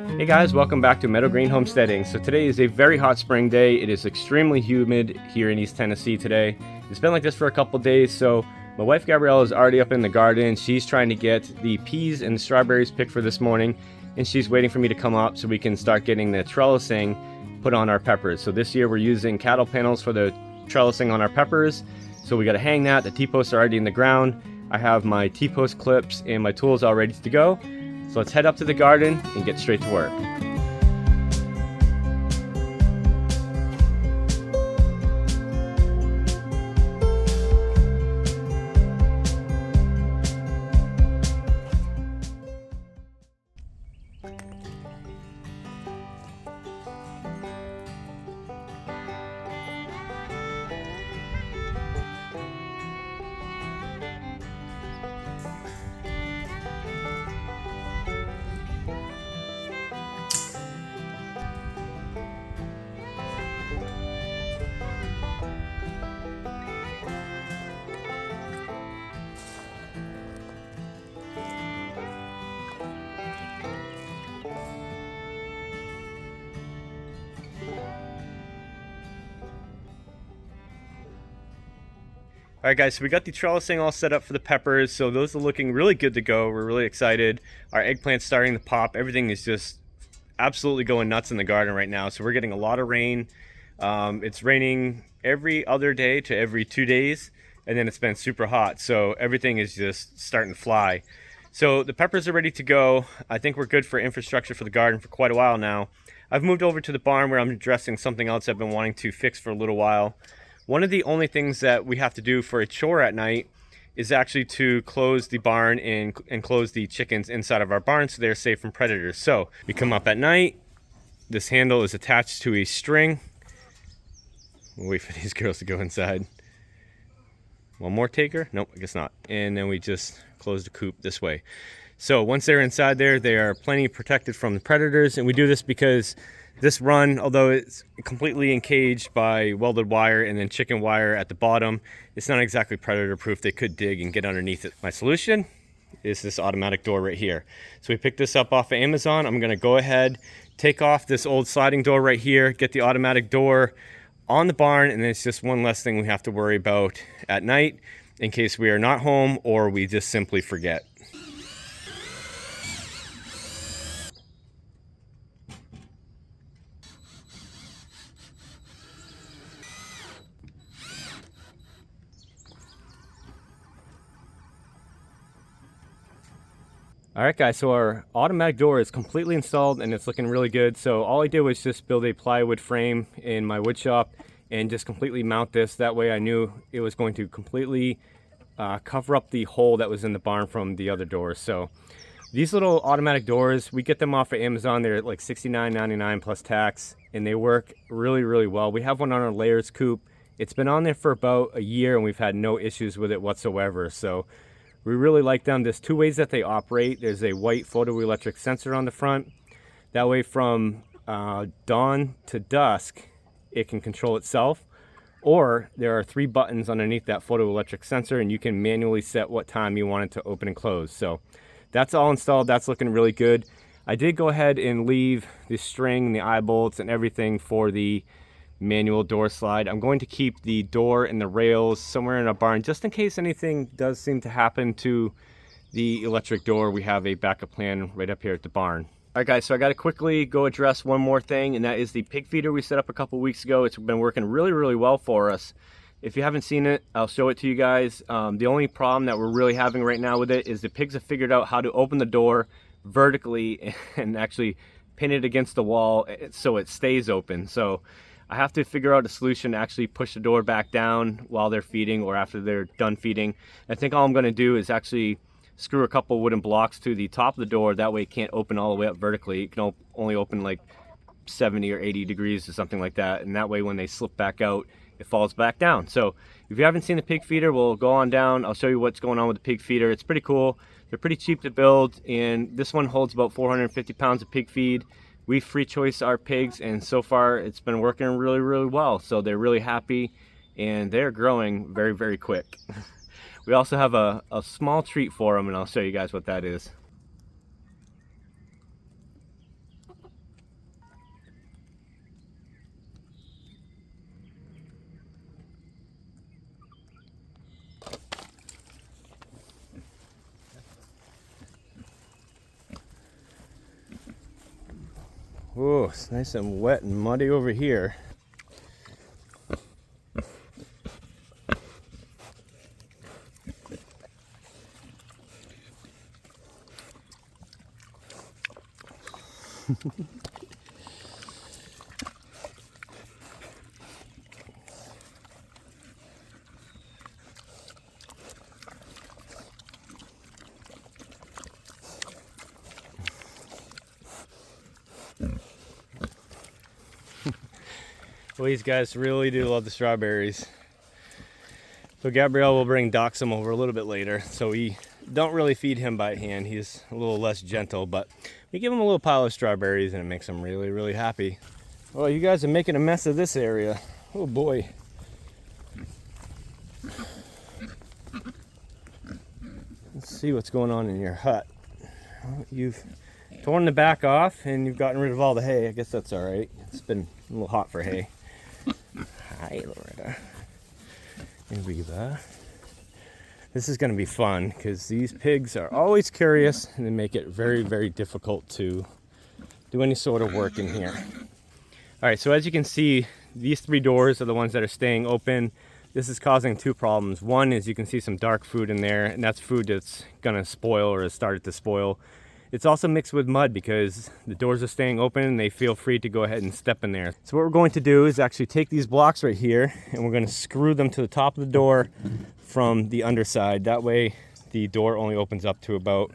Hey guys, welcome back to Meadow Green Homesteading. So today is a very hot spring day. It is extremely humid here in East Tennessee today. It's been like this for a couple days, so my wife Gabrielle is already up in the garden. She's trying to get the peas and strawberries picked for this morning, and she's waiting for me to come up so we can start getting the trellising put on our peppers. So this year we're using cattle panels for the trellising on our peppers. So we got to hang that. The T-posts are already in the ground. I have my T-post clips and my tools all ready to go. So let's head up to the garden and get straight to work. Alright guys, so we got the trellising all set up for the peppers, so those are looking really good to go. We're really excited. Our eggplant's starting to pop. Everything is just absolutely going nuts in the garden right now. So we're getting a lot of rain. It's raining every other day to every 2 days, and then it's been super hot, so everything is just starting to fly. So the peppers are ready to go. I think we're good for infrastructure for the garden for quite a while now. I've moved over to the barn where I'm addressing something else I've been wanting to fix for a little while. One of the only things that we have to do for a chore at night is actually to close the barn and close the chickens inside of our barn so they're safe from predators. So we come up at night. This handle is attached to a string. We'll wait for these girls to go inside. One more taker? Nope, I guess not. And then we just close the coop this way. So once they're inside there, they are plenty protected from the predators. And we do this because this run, although it's completely encaged by welded wire and then chicken wire at the bottom, it's not exactly predator proof. They could dig and get underneath it. My solution is this automatic door right here. So we picked this up off of Amazon. I'm gonna go ahead, take off this old sliding door right here, get the automatic door on the barn, and then it's just one less thing we have to worry about at night in case we are not home or we just simply forget. Alright guys, so our automatic door is completely installed and it's looking really good. So all I did was just build a plywood frame in my wood shop and just completely mount this. That way I knew it was going to completely cover up the hole that was in the barn from the other doors. So these little automatic doors, we get them off of Amazon. They're like $69.99 plus tax, and they work really, really well. We have one on our layers coop. It's been on there for about a year and we've had no issues with it whatsoever. So we really like them. There's two ways that they operate. There's a white photoelectric sensor on the front. That way from dawn to dusk, it can control itself. Or there are 3 buttons underneath that photoelectric sensor and you can manually set what time you want it to open and close. So that's all installed. That's looking really good. I did go ahead and leave the string, the eye bolts and everything for the manual door slide. I'm going to keep the door and the rails somewhere in a barn just in case anything does seem to happen to the electric door. We have a backup plan right up here at the barn. Alright guys, so I got to quickly go address one more thing, and that is the pig feeder we set up a couple weeks ago. It's been working really, really well for us. If you haven't seen it, I'll show it to you guys. The only problem that we're really having right now with it is the pigs have figured out how to open the door vertically and actually pin it against the wall so it stays open. So I have to figure out a solution to actually push the door back down while they're feeding or after they're done feeding. I think all I'm going to do is actually screw a couple wooden blocks to the top of the door. That way it can't open all the way up vertically. It can only open like 70 or 80 degrees or something like that. And that way when they slip back out, it falls back down. So if you haven't seen the pig feeder, we'll go on down. I'll show you what's going on with the pig feeder. It's pretty cool. They're pretty cheap to build, and this one holds about 450 pounds of pig feed. We free choice our pigs, and so far it's been working really, really well. So they're really happy and they're growing very, very quick. We also have a small treat for them, and I'll show you guys what that is. Oh, it's nice and wet and muddy over here. Well, these guys really do love the strawberries. So Gabrielle will bring Doc some over a little bit later. So we don't really feed him by hand. He's a little less gentle, but we give him a little pile of strawberries and it makes him really, really happy. Oh, you guys are making a mess of this area. Oh boy. Let's see what's going on in your hut. Well, you've torn the back off and you've gotten rid of all the hay. I guess that's all right. It's been a little hot for hay. Hi, Loretta. And Reba. This is going to be fun because these pigs are always curious and they make it very, very difficult to do any sort of work in here. All right, so as you can see, these 3 doors are the ones that are staying open. This is causing 2 problems. One is you can see some dark food in there, and that's food that's going to spoil or has started to spoil. It's also mixed with mud because the doors are staying open and they feel free to go ahead and step in there. So what we're going to do is actually take these blocks right here and we're going to screw them to the top of the door from the underside. That way the door only opens up to about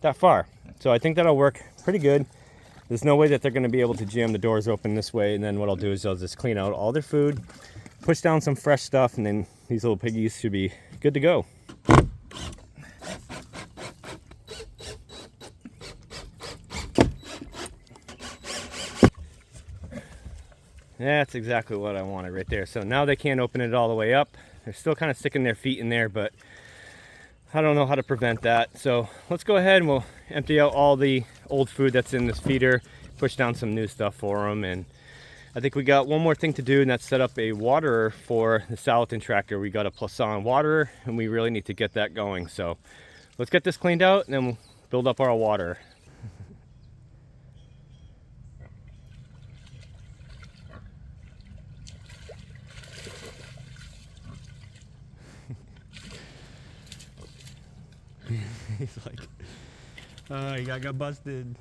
that far. So I think that'll work pretty good. There's no way that they're going to be able to jam the doors open this way, and then what I'll do is I'll just clean out all their food, push down some fresh stuff, and then these little piggies should be good to go. That's exactly what I wanted right there. So now they can't open it all the way up. They're still kind of sticking their feet in there, but I don't know how to prevent that. So let's go ahead and we'll empty out all the old food that's in this feeder, push down some new stuff for them. And I think we got one more thing to do, and that's set up a waterer for the Salatin tractor. We got a Plasson waterer and we really need to get that going. So let's get this cleaned out and then we'll build up our water. He's like, oh, you got busted.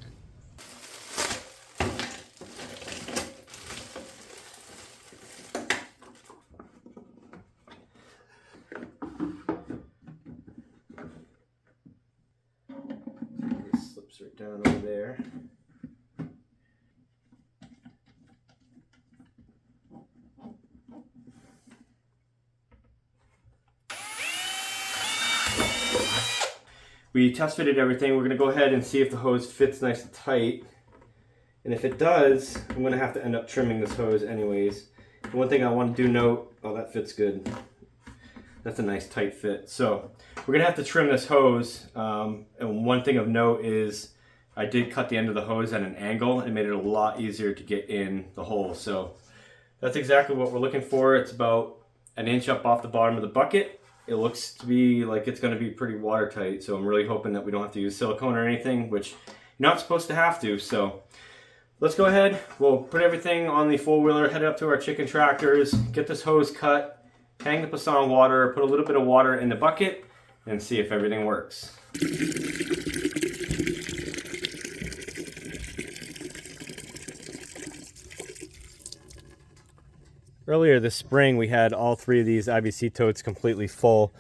It slips right down over there. We test fitted everything. We're gonna go ahead and see if the hose fits nice and tight. And if it does, I'm gonna have to end up trimming this hose anyways. The one thing I want to do note, oh, that fits good. That's a nice tight fit. So we're gonna have to trim this hose. And one thing of note is I did cut the end of the hose at an angle and made it a lot easier to get in the hole. So that's exactly what we're looking for. It's about an inch up off the bottom of the bucket. It looks to be like it's going to be pretty watertight, so I'm really hoping that we don't have to use silicone or anything, which you're not supposed to have to. So let's go ahead. We'll put everything on the four-wheeler, head up to our chicken tractors, get this hose cut, hang the Plasson water, put a little bit of water in the bucket, and see if everything works. Earlier this spring, we had all 3 of these IBC totes completely full.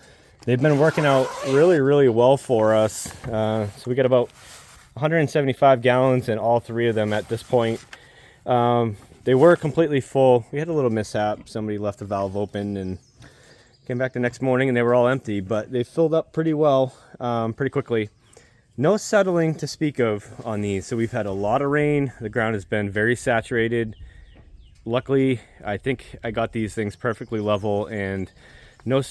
They've been working out really, really well for us. So we got about 175 gallons in all 3 of them at this point. They were completely full. We had a little mishap. Somebody left the valve open and came back the next morning and they were all empty, but they filled up pretty well, pretty quickly. No settling to speak of on these. So we've had a lot of rain. The ground has been very saturated. Luckily, I think I got these things perfectly level and no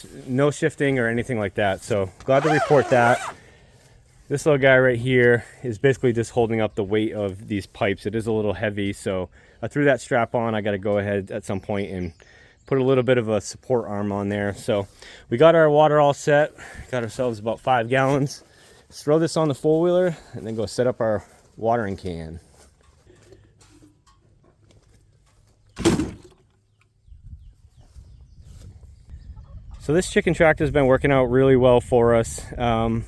shifting or anything like that. So glad to report that. This little guy right here is basically just holding up the weight of these pipes. It is a little heavy, so I threw that strap on. I got to go ahead at some point and put a little bit of a support arm on there. So we got our water all set. Got ourselves about 5 gallons. Let's throw this on the four-wheeler and then go set up our watering can. So this chicken tractor has been working out really well for us. Kind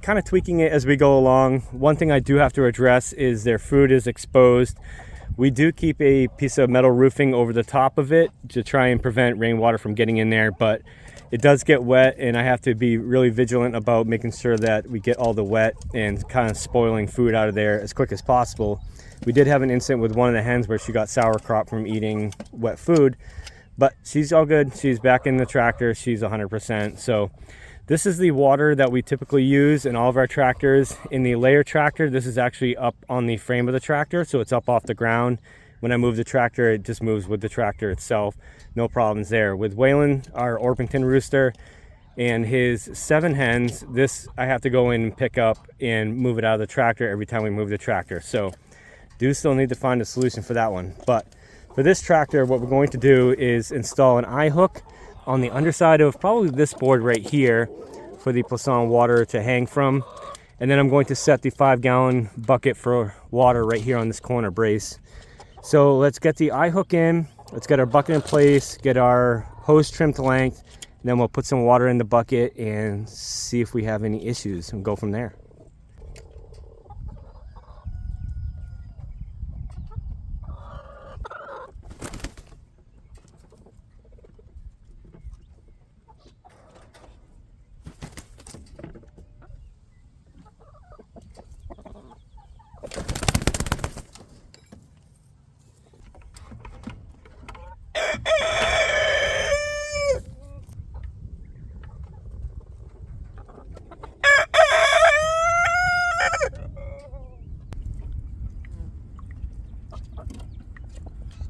of tweaking it as we go along. One thing I do have to address is their food is exposed. We do keep a piece of metal roofing over the top of it to try and prevent rainwater from getting in there, but it does get wet, and I have to be really vigilant about making sure that we get all the wet and kind of spoiling food out of there as quick as possible. We did have an incident with one of the hens where she got sauerkraut from eating wet food, but she's all good. She's back in the tractor. She's 100%. So this is the water that we typically use in all of our tractors. In the layer tractor, this is actually up on the frame of the tractor, so it's up off the ground. When I move the tractor, it just moves with the tractor itself. No problems there. With Waylon, our Orpington rooster, and his 7 hens, this I have to go in and pick up and move it out of the tractor every time we move the tractor. So do still need to find a solution for that one. But for this tractor, what we're going to do is install an eye hook on the underside of probably this board right here for the Plasson water to hang from. And then I'm going to set the 5-gallon bucket for water right here on this corner brace. So let's get the eye hook in, let's get our bucket in place, get our hose trimmed to length, and then we'll put some water in the bucket and see if we have any issues and go from there.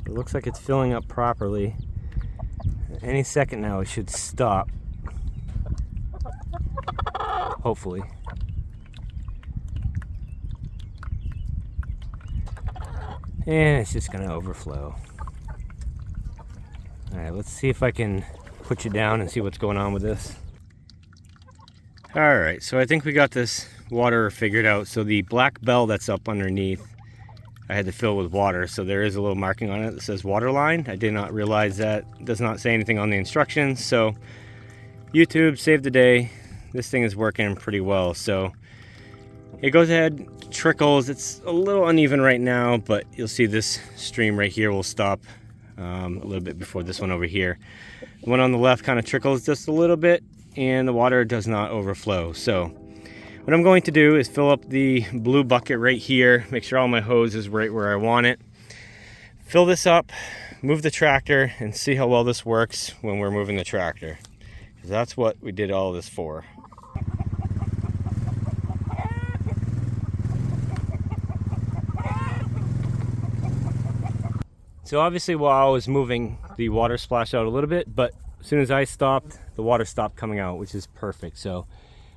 It looks like it's filling up properly. Any second now it should stop. Hopefully. And it's just gonna overflow. Alright, let's see if I can put you down and see what's going on with this. Alright, so I think we got this water figured out. So the black bell that's up underneath, I had to fill with water, so there is a little marking on it that says water line. I did not realize that. It does not say anything on the instructions, so YouTube saved the day. This thing is working pretty well. So it goes ahead, trickles. It's a little uneven right now, but you'll see this stream right here will stop a little bit before this one over here. The one on the left kind of trickles just a little bit, and the water does not overflow. So what I'm going to do is fill up the blue bucket right here, make sure all my hose is right where I want it. Fill this up, move the tractor, and see how well this works when we're moving the tractor. Because that's what we did all this for. So obviously while I was moving, the water splashed out a little bit, but as soon as I stopped, the water stopped coming out, which is perfect. So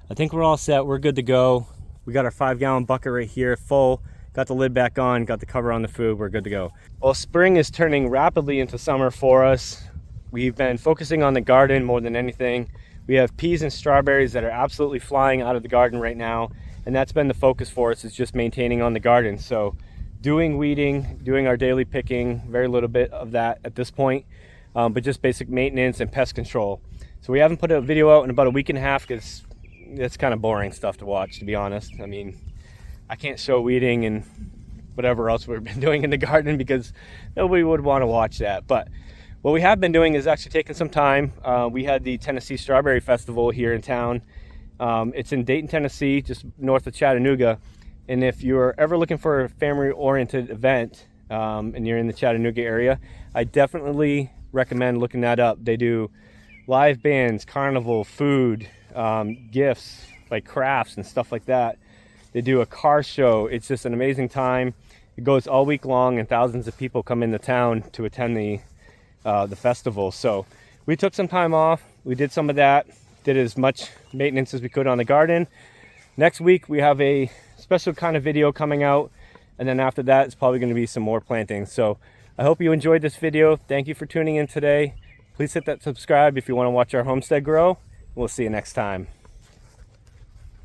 I think we're all set. We're good to go. We got our 5-gallon bucket right here full. Got the lid back on, got the cover on the food. We're good to go. Well, spring is turning rapidly into summer for us. We've been focusing on the garden more than anything. We have peas and strawberries that are absolutely flying out of the garden right now. And that's been the focus for us, is just maintaining on the garden. So doing weeding, doing our daily picking, very little bit of that at this point, but just basic maintenance and pest control. So we haven't put a video out in about a week and a half because it's kind of boring stuff to watch, to be honest. I mean, I can't show weeding and whatever else we've been doing in the garden because nobody would want to watch that. But what we have been doing is actually taking some time. We had the Tennessee Strawberry Festival here in town. It's in Dayton, Tennessee, just north of Chattanooga. And if you're ever looking for a family-oriented event and you're in the Chattanooga area, I definitely recommend looking that up. They do live bands, carnival, food, gifts, like crafts and stuff like that. They do a car show. It's just an amazing time. It goes all week long, and thousands of people come into town to attend the festival. So we took some time off. We did some of that, did as much maintenance as we could on the garden. Next week we have a special kind of video coming out, and then after that it's probably going to be some more planting. So I hope you enjoyed this video. Thank you for tuning in today. Please hit that subscribe if you want to watch our homestead grow. We'll see you next time.